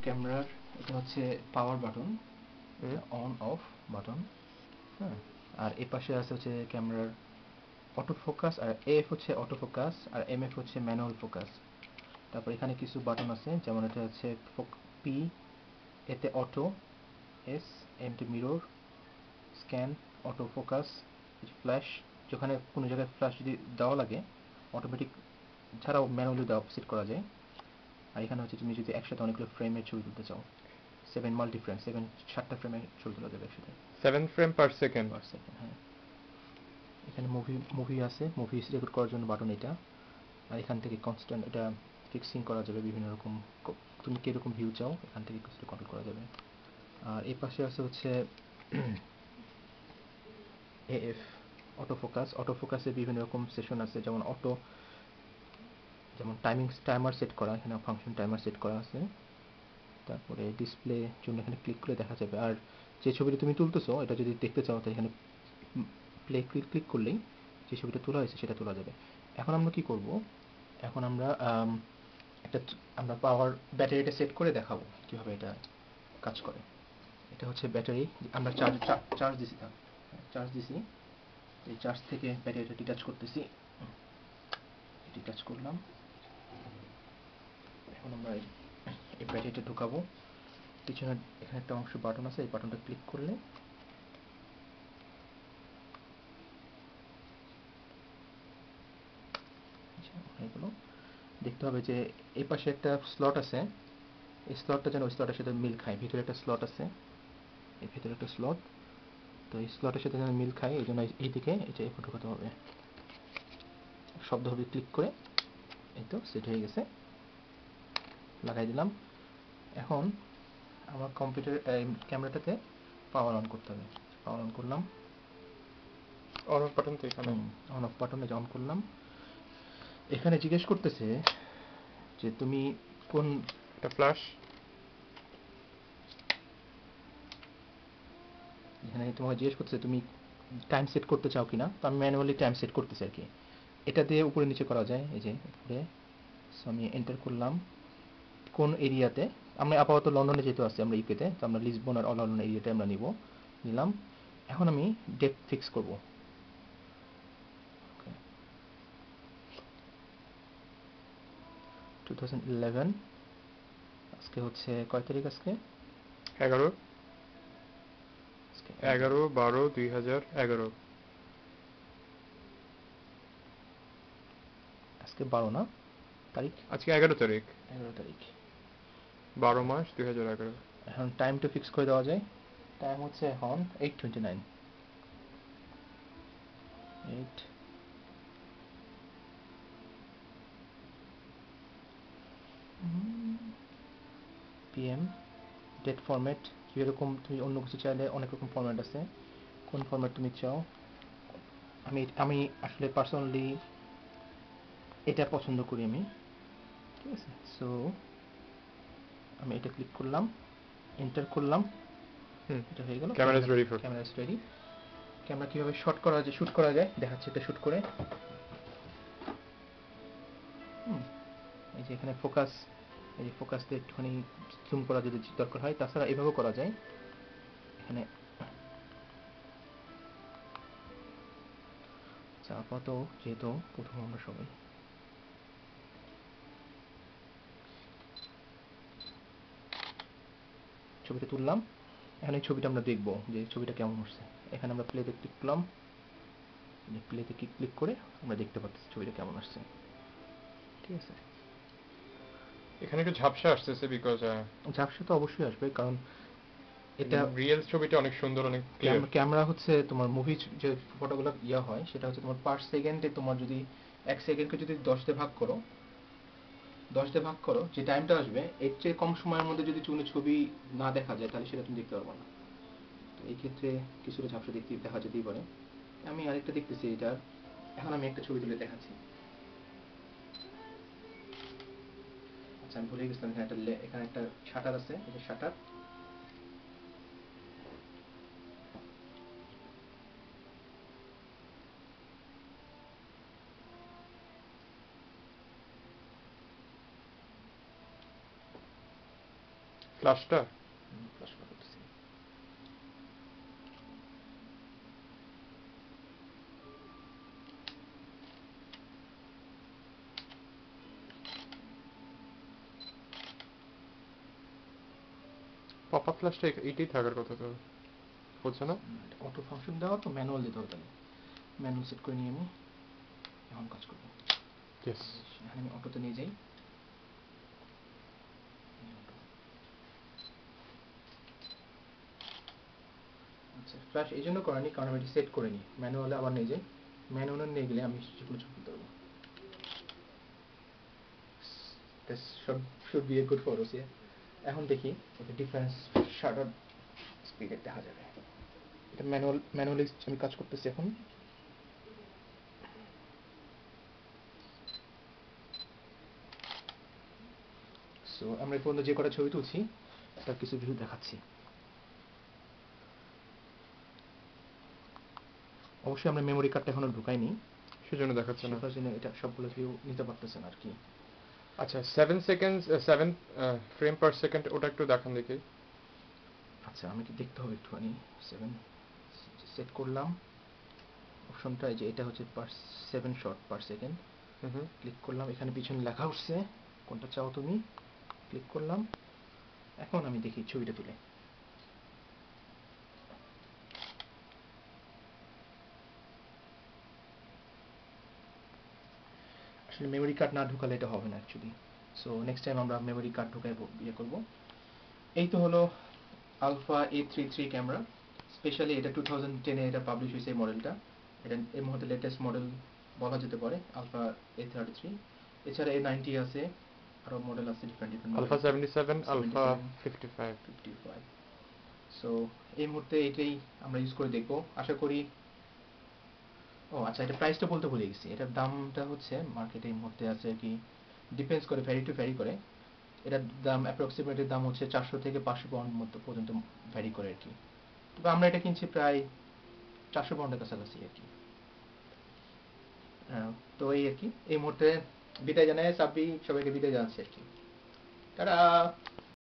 ক্যামেরার এটা হচ্ছে power button, on of button, হ্যাঁ। আর এই পাশে আছে হচ্ছে ক্যামেরার অটো ফোকাস, আর এফ হচ্ছে অটো ফোকাস, আর এমএফ হচ্ছে ম্যানুয়াল ফোকাস। তারপর এখানে কিছু বাটন আছে, যেমন এটা হচ্ছে পি, এতে auto, S, MT mirror, scan, auto focus, flash, যেখানে কোনো জায়গায় ফ্ল্যাশ যদি দেওয়া লাগে অটোমেটিক ছাড়াও ম্যানুয়ালি দেওয়া সেট করা যায়। আর এখানে হচ্ছে তুমি যদি একসাথে অনেকগুলো ফ্রেমের ছবি তুলতে চাও, 7 ফ্রেমের ছবি তোলা যাবে একসাথে, 7 ফ্রেম পার সেকেন্ড। হ্যাঁ। এখানে মুভি আছে, মুভি রেকর্ড করার জন্য বাটন এটা। আর এখান থেকে কনস্ট্যান্ট এটা ফিক্সিং করা যাবে, বিভিন্ন রকম তুমি কীরকম ভিউ চাও এখান থেকে কিছু কন্ট্রোল করা যাবে। আর এই পাশে আছে হচ্ছে এএফ অটো ফোকাস। অটো ফোকাসে বিভিন্ন রকম সেশন আছে, যেমন যেমন টাইমার সেট করা, এখানে ফাংশন টাইমার সেট করা আছে। তারপরে ডিসপ্লে জন্য এখানে ক্লিক করে দেখা যাবে। আর যে ছবিটা তুমি তুলতেছো এটা যদি দেখতে চাও তাহলে এখানে প্লে ক্লিক করলেই যে ছবিটা তোলা হয়েছে সেটা তোলা যাবে। এখন আমরা কি করব, এখন আমরা আমরা পাওয়ার ব্যাটারিটা সেট করে দেখাবো কিভাবে এটা কাজ করে। এটা হচ্ছে ব্যাটারি, আমরা চার্জ দিছি, এই চার্জ থেকে ব্যাটারিটা ডিটাচ করতেছি, ডিটাচ করলাম। এখন আমরা এই ব্যাটারিটা ঢুকাবো। পিছনে এখানে একটা অংশ বাটন আছে, এই বাটনটা ক্লিক করলে এগুলো দেখতে হবে যে এই পাশে একটা স্লট আছে, এই স্লটটা যেন ওই স্লটের সাথে মিল খায়। ভিতরে একটা স্লট আছে, এই ভিতরে একটা স্লট, তো এই স্লটের সাথে যেন মিল খায়, এই জন্য এইদিকে এটা এরপর ঢোকাতে হবে। শব্দ হবে ক্লিক করে, এই তো সেট হয়ে গেছে, লাগাই দিলাম। এখন আমার কম্পিউটার ক্যামেরাটাতে পাওয়ার অন করতে হবে, পাওয়ার অন করলাম, অন অফ বাটন তো এখানে। অন অফ বাটনে অন করলাম। এখানে জিজ্ঞেস করতেছে যে তুমি কোন, এটা ফ্ল্যাশ, এখানে তোমাকে জিজ্ঞেস করতেছে তুমি টাইম সেট করতে চাও কিনা, তো আমি ম্যানুয়ালি টাইম সেট করতেছি আর কি। এটা দিয়ে উপরে নিচে করা যায়, এই যে উপরে। সো আমি এন্টার করলাম কোন এরিয়াতে, আমরা আপাতত লন্ডনে যেহেতু আছি আমরা ইউকেতে, তো আমরা লিসবন আর লন্ডন এরিয়াতে আমরা নিলাম। এখন আমি ডেপ ফিক্স করব। 2011, আজকে হচ্ছে কয় তারিখ আজকে? 11/12/2011। আজকে 12 না তারিখ? আজকে 11 তারিখ, 11 তারিখ। 12 মাস 2011। এখন টাইমটা ফিক্স করে দেওয়া যায়। টাইম হচ্ছে এখন 8:29, 8 PM। ডেট ফরম্যাট কীরকম, তুমি অন্য কিছু চাইলে অনেক রকম ফরম্যাট আছে, কোন ফরম্যাট তুমি চাও। আমি আসলে পার্সোনালি এটা পছন্দ করি আমি, ঠিক আছে। সো আমি এটা ক্লিক করলাম, এন্টার করলাম, এটা হয়ে গেল। Camera is ready for. Camera is ready. Camera কীভাবে শ্যুট করা যায় দেখাচ্ছি, এটা শ্যুট করে। এই যে এখানে ফোকাস, এই যে ফোকাস দিয়ে একটুখানি জুম করা যদি দরকার হয়, তাছাড়া এভাবেও করা যায়। এখানে আপাতত যেহেতু প্রথম আমরা সবাই ছবিটা তুললাম, এখন এই ছবিটা আমরা দেখব যে ছবিটা কেমন হচ্ছে। এখানে আমরা প্লেতে ক্লিক করলাম, প্লেতে ক্লিক করে আমরা দেখতে পাচ্ছি ছবিটা কেমন আসছে, ঠিক আছে। এখানে একটু ঝাপসা আসতেছে বিকজ ঝাপসা তো অবশ্যই আসবে, কারণ এটা রিয়েল ছবিটা অনেক সুন্দর, অনেক ক্লিয়ার। ক্যামেরা হচ্ছে তোমার মুভি যে ফটোগুলো হয় সেটা হচ্ছে তোমার পার সেকেন্ডে, তোমার যদি 1 সেকেন্ডকে যদি 10 দিয়ে ভাগ করো যে টাইমটা আসবে, এর চেয়ে কম সময়ের মধ্যে যদি কোনো ছবি না দেখা যায় তাহলে সেটা তুমি দেখতে পারবে না। তো এই ক্ষেত্রে কিছুটা ঝাপসা দেখা যেতেই পারে। আমি আরেকটা দেখতেছি এটা, এখন আমি একটা ছবি তুলে দেখাচ্ছি। আচ্ছা আমি ভুলে গেছিলাম, এখানে একটা শাটার আছে, এই যে শাটার, ফ্ল্যাশটা ফ্লাশ করতেছি। পপ আপ ফ্ল্যাশটা এইটাই থাকার কথা তো, হচ্ছে না? অটো ফাংশন দেওয়া তো ম্যানুয়াল দিতে হবে, তাহলে ম্যানুয়াল সেট করে নিয়ে আমি এখন কাজ করবো। ইয়েস। এখানে আমি অটোতে নিয়ে যাই। আচ্ছা, ফ্ল্যাশ এই জন্য করেনি কারণ আমি এটি সেট করে নিই, ম্যানুয়ালে আবার নিয়ে যাই। ম্যানুয়ালে নিয়ে গেলে আমি যেগুলো ছবি তুলতে পারবো। This should be a good photos, yeah. এখন দেখি ওকে ডিফারেন্স শাটার স্পিডে দেখা যাবে। এটা ম্যানুয়ালি আমি কাজ করতেছি এখন। সো আমরা এই পর্যন্ত যে কটা ছবি তুলছি তার কিছু ভিউ দেখাচ্ছি। অবশ্যই আমরা মেমোরি কার্ডটা এখনো ঢুকাইনি, সেজন্য দেখাচ্ছে না। সেটার জন্য এটা সবগুলো ভিউ নিতে পারতেছে না আর কি। আচ্ছা 7 সেকেন্ডস 7 ফ্রেম পার সেকেন্ড ওটা একটু দেখান দেখি। আচ্ছা আমি কি দেখতে হবে একটুখানি। 7 সেট করলাম অপশনটা, এই যে এটা হচ্ছে পার 7 শট পার সেকেন্ড। হুম। ক্লিক করলাম, এখানে পিছনে লেখা উঠছে কোনটা চাও তুমি, ক্লিক করলাম। এখন আমি দেখি ছবিটা তুলে। আসলে মেমোরি কার্ড না ঢুকালে এটা হবে না অ্যাকচুয়ালি। সো নেক্সট টাইম আমরা মেমোরি কার্ড ঢুকাই ইয়ে করবো। এই তো হলো আলফা A33 ক্যামেরা। স্পেশালি এটা 2010-এ এটা পাবলিশ হয়েছে এই মডেলটা। এটা এই মুহূর্তে লেটেস্ট মডেল বলা যেতে পারে আলফা A33। এছাড়া A90 আছে, আরো মডেল আছে ডিফারেন্ট ডিফারেন্ট মডেল আলফা আছে। 77, আলফা 77, 55। 55। সো এই মুহূর্তে এটাই আমরা ইউজ করে দেখবো আশা করি। ও আচ্ছা, এটা প্রাইসটা বলতে ভুলে গেছি। এটার দামটা হচ্ছে মার্কেটে এই মুহূর্তে আছে কি, ডিপেন্ডস করে, ভ্যারি টু ভ্যারি করে। এটার দাম অ্যাপ্রক্সিমেটলি দাম হচ্ছে 400 থেকে 500 পাউন্ড মতো পর্যন্ত ভ্যারি করে আর কি। তবে আমরা এটা কিনছি প্রায় 400 পাউন্ডের কাছাকাছি আর কি। তো এই আর কি, এই মুহূর্তে বিদায় জানাই সাব্বি, সবাইকে বিদায় জানাচ্ছি আর কি। টাটা।